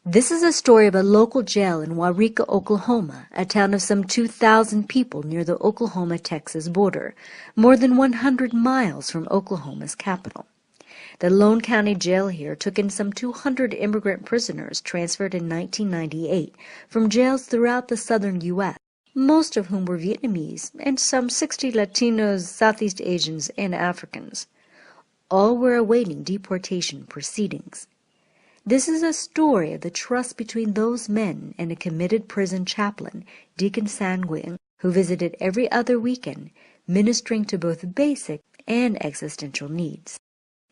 This is a story of a local jail in Waurika, Oklahoma, a town of some 2,000 people near the Oklahoma-Texas border, more than 100 miles from Oklahoma's capital. The Lone County Jail here took in some 200 immigrant prisoners transferred in 1998 from jails throughout the southern U.S., most of whom were Vietnamese, and some 60 Latinos, Southeast Asians, and Africans. All were awaiting deportation proceedings. This is a story of the trust between those men and a committed prison chaplain, Deacon Sanguin, who visited every other weekend, ministering to both basic and existential needs.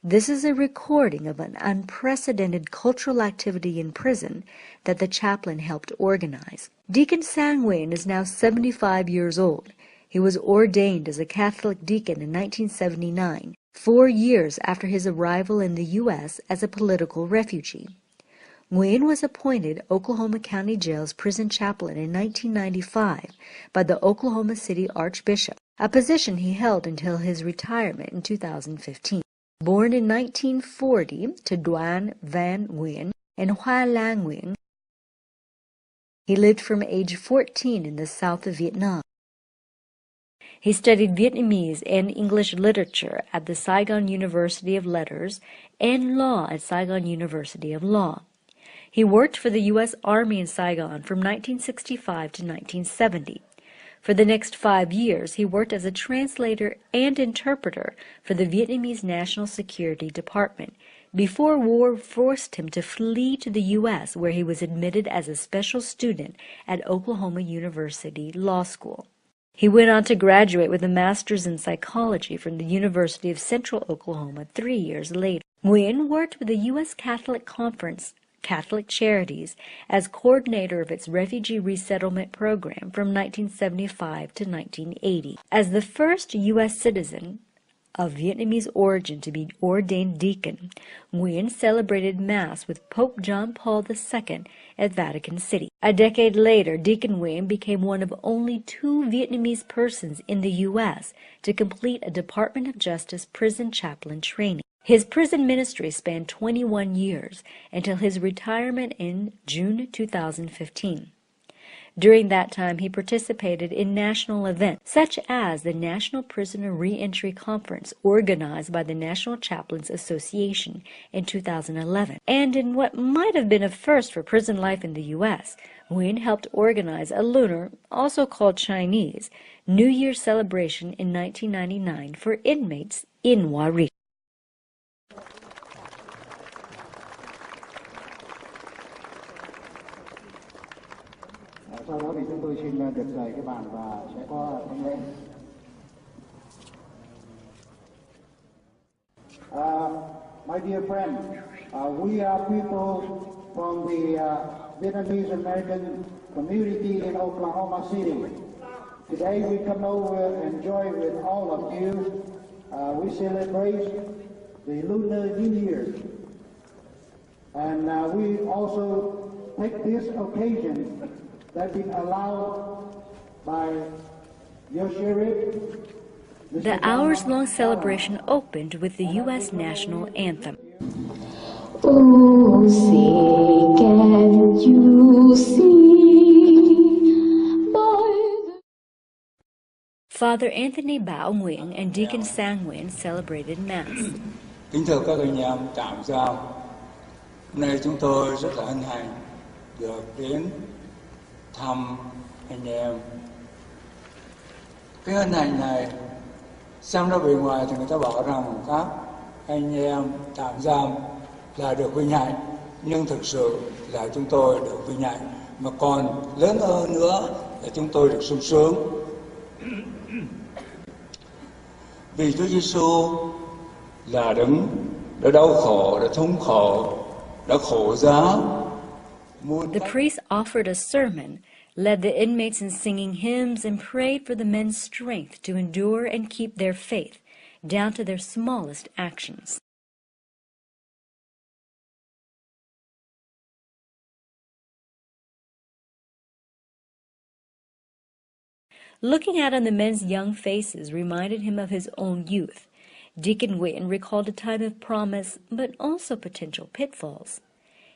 This is a recording of an unprecedented cultural activity in prison that the chaplain helped organize. Deacon Sanguin is now 75 years old. He was ordained as a Catholic deacon in 1979, 4 years after his arrival in the U.S. as a political refugee. Nguyen was appointed Oklahoma County Jail's prison chaplain in 1995 by the Oklahoma City Archbishop, a position he held until his retirement in 2015. Born in 1940 to Duan Van Nguyen and Hoa Lang Nguyen, he lived from age 14 in the south of Vietnam. He studied Vietnamese and English literature at the Saigon University of Letters and law at Saigon University of Law. He worked for the U.S. Army in Saigon from 1965 to 1970. For the next 5 years, he worked as a translator and interpreter for the Vietnamese National Security Department, before war forced him to flee to the U.S., where he was admitted as a special student at Oklahoma University Law School. He went on to graduate with a master's in psychology from the University of Central Oklahoma 3 years later. Nguyen worked with the U.S. Catholic Conference Catholic Charities as coordinator of its refugee resettlement program from 1975 to 1980. As the first U.S. citizen of Vietnamese origin to be ordained deacon, Nguyen celebrated Mass with Pope John Paul II at Vatican City. A decade later, Deacon Nguyen became one of only 2 Vietnamese persons in the U.S. to complete a Department of Justice prison chaplain training. His prison ministry spanned 21 years until his retirement in June 2015. During that time, he participated in national events such as the National Prisoner Reentry Conference organized by the National Chaplains Association in 2011. And in what might have been a first for prison life in the U.S., Nguyen helped organize a lunar, also called Chinese, New Year celebration in 1999 for inmates in Waurika. Sau đó thì chúng tôi xin được rời cái bàn và sẽ có thanh lễ. My dear friend, we are people from the Vietnamese American community in Oklahoma City. Today we come over and join with all of you. We celebrate the Lunar New Year, and we also take this occasion that been allowed by your sheriff. The hours-long celebration opened with the U.S. national anthem. Oh, say, can you see by the... Father Anthony Bao Nguyen and Deacon Sang Nguyen celebrated Mass. Kính thưa các anh em tạm giam, hôm nay chúng tôi rất là hân hạnh được đến thăm anh em. Cái hân hạnh này xem nó bề ngoài thì người ta bảo rằng các anh em tạm giam là được vinh hạnh, nhưng thực sự là chúng tôi được vinh hạnh, mà còn lớn hơn nữa là chúng tôi được sung sướng. Vì Chúa Giêsu là đấng đã đau khổ, đã thống khổ, đã khổ giá. The priest offered a sermon, led the inmates in singing hymns, and prayed for the men's strength to endure and keep their faith, down to their smallest actions. Looking out on the men's young faces reminded him of his own youth. Deacon Nguyen recalled a time of promise, but also potential pitfalls.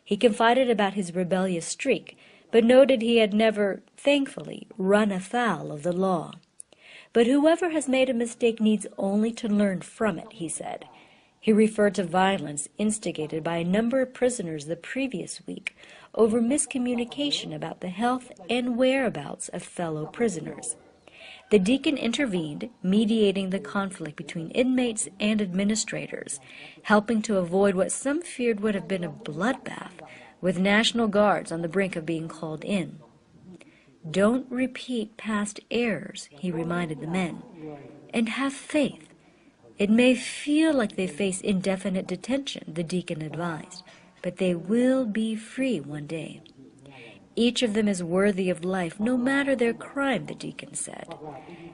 He confided about his rebellious streak, but noted he had never, thankfully, run afoul of the law. But whoever has made a mistake needs only to learn from it, he said. He referred to violence instigated by a number of prisoners the previous week over miscommunication about the health and whereabouts of fellow prisoners. The deacon intervened, mediating the conflict between inmates and administrators, helping to avoid what some feared would have been a bloodbath, with National Guards on the brink of being called in. Don't repeat past errors, he reminded the men, and have faith. It may feel like they face indefinite detention, the deacon advised, but they will be free one day. Each of them is worthy of life, no matter their crime, the deacon said.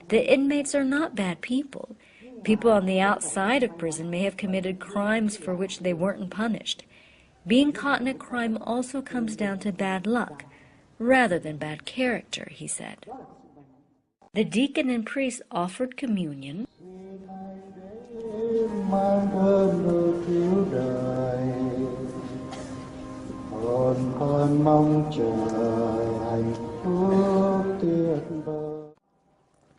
The inmates are not bad people. People on the outside of prison may have committed crimes for which they weren't punished. Being caught in a crime also comes down to bad luck, rather than bad character, he said. The deacon and priest offered communion.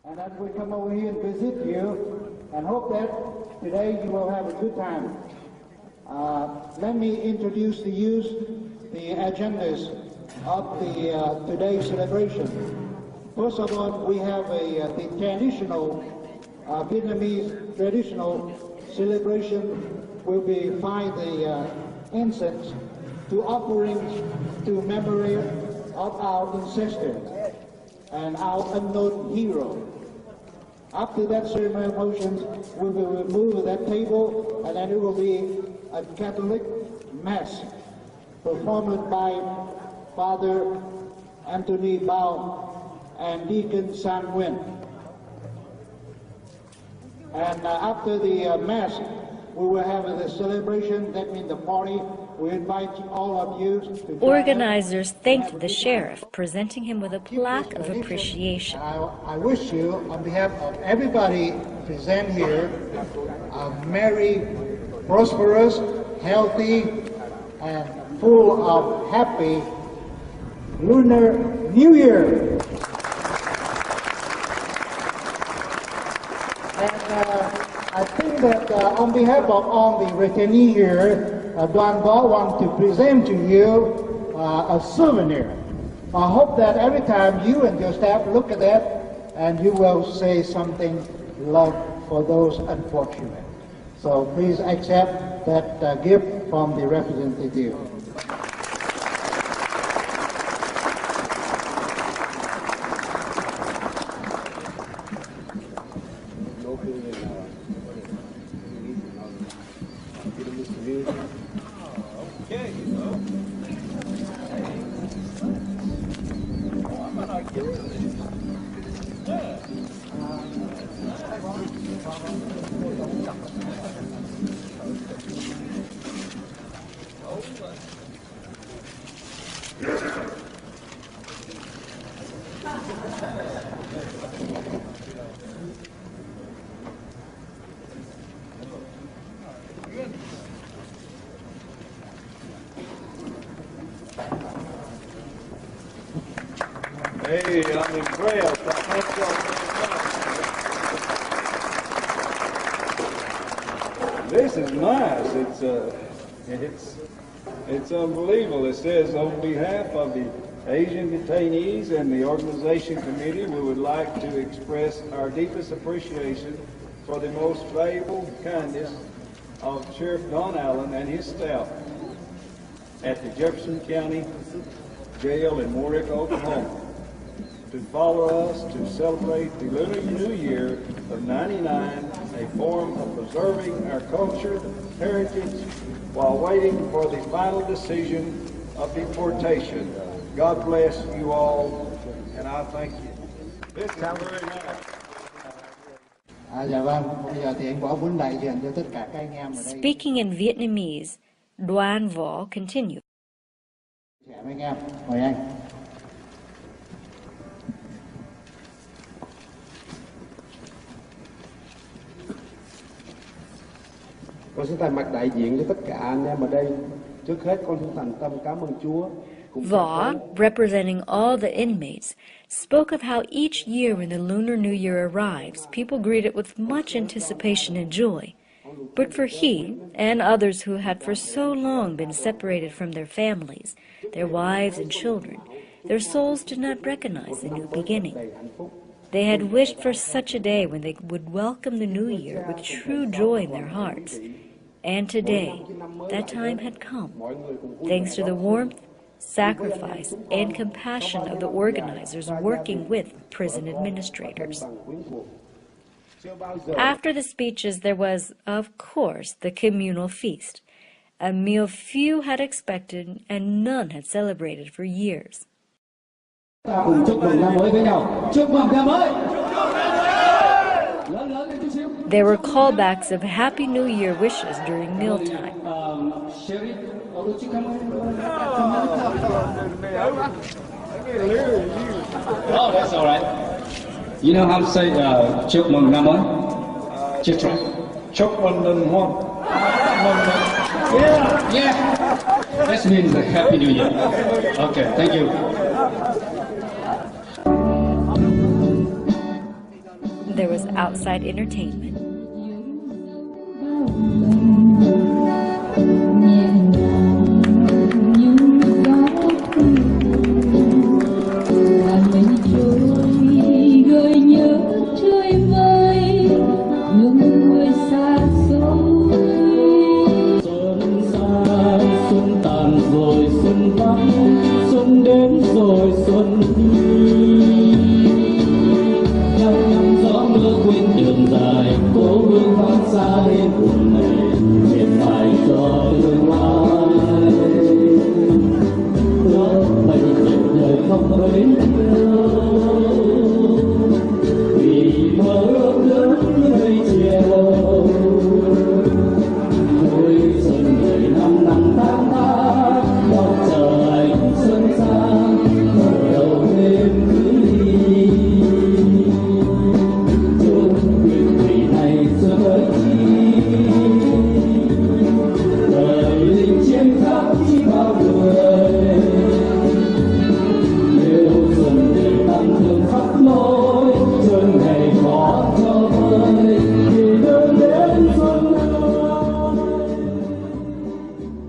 And as we come over here and visit you, and hope that today you will have a good time. Let me introduce to you the agendas of the today's celebration. First of all, we have the traditional Vietnamese traditional celebration. Will be find the incense to offerings to memory of our ancestors and our unknown hero. After that ceremonial motions, we will remove that table, and then it will be a Catholic Mass performed by Father Anthony Bao and Deacon San Nguyen. And after the Mass, we will have the celebration, that means the party. We invite all of you to Organizers thanked the sheriff, presenting him with a plaque of appreciation. I wish you, on behalf of everybody present here, a merry, prosperous, healthy, and full of happy Lunar New Year. And I think that on behalf of all the retainees here, Đoàn Võ want to present to you a souvenir. I hope that every time you and your staff look at that, and you will say something love for those unfortunate. So please accept that gift from the representative. Hey, I'm impressed. I thank y'all. This is nice. It's unbelievable. It says, on behalf of the Asian detainees and the organization committee, we would like to express our deepest appreciation for the most valuable kindness of Sheriff Don Allen and his staff at the Jefferson County Jail in Warwick, Oklahoma, to follow us to celebrate the Lunar New Year of '99, a form of preserving our culture, heritage, while waiting for the final decision of deportation. God bless you all, and I thank you. This is very nice. Dạ vâng, bây giờ thì anh Võ muốn đại diện cho tất cả các anh em ở đây. Speaking in Vietnamese, Đoàn Võ continued. Anh em, mời anh. Con xin thay mặt đại diện cho tất cả anh em ở đây Trước hết con xin thành tâm cảm ơn Chúa. Vaugh, representing all the inmates, spoke of how each year when the Lunar New Year arrives, people greet it with much anticipation and joy. But for he, and others who had for so long been separated from their families, their wives and children, their souls did not recognize the new beginning. They had wished for such a day when they would welcome the new year with true joy in their hearts. And today, that time had come, thanks to the warmth, sacrifice, and compassion of the organizers working with prison administrators. After the speeches, there was, of course, the communal feast, a meal few had expected and none had celebrated for years. There were callbacks of Happy New Year wishes during mealtime. Oh, that's all right. You know how to say chúc mừng năm mới? Just try. Chúc mừng năm mới. Yeah. That means a Happy New Year. Okay, thank you. There was outside entertainment.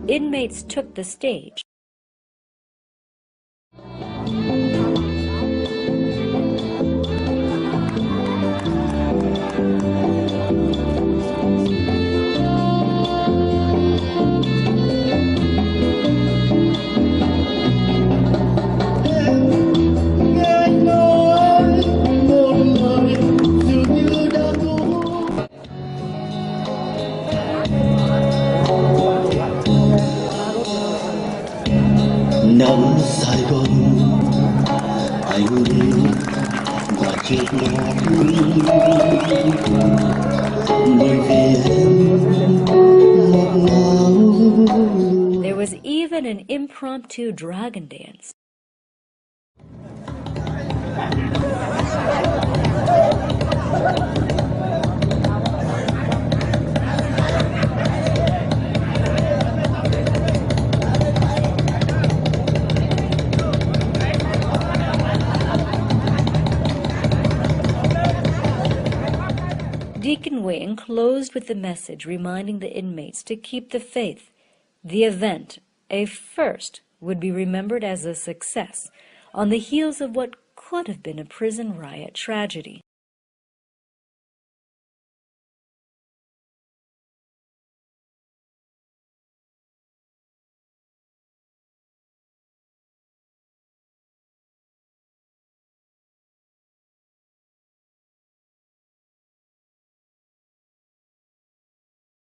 Inmates took the stage. Năm Sài Gòn anh đi và chiếc lá bởi vì em ngọt ngào. There was even an impromptu dragon dance. Deacon Wing closed with the message reminding the inmates to keep the faith. The event, a first, would be remembered as a success on the heels of what could have been a prison riot tragedy.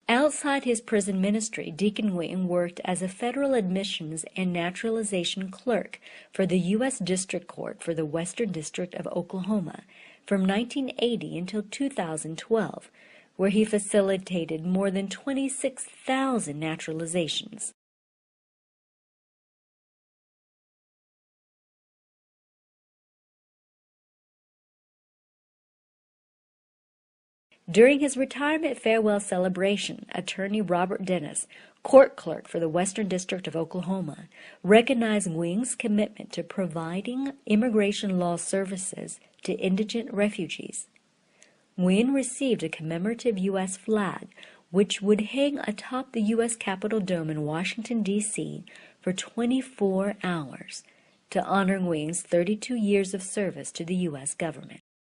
Outside his prison ministry, Deacon Wing worked as a federal admissions and naturalization clerk for the U.S. District Court for the Western District of Oklahoma from 1980 until 2012, where he facilitated more than 26,000 naturalizations. During his retirement farewell celebration, attorney Robert Dennis, court clerk for the Western District of Oklahoma, recognized Nguyen's commitment to providing immigration law services to indigent refugees. Nguyen received a commemorative U.S. flag, which would hang atop the U.S. Capitol Dome in Washington, D.C. for 24 hours to honor Nguyen's 32 years of service to the U.S. government.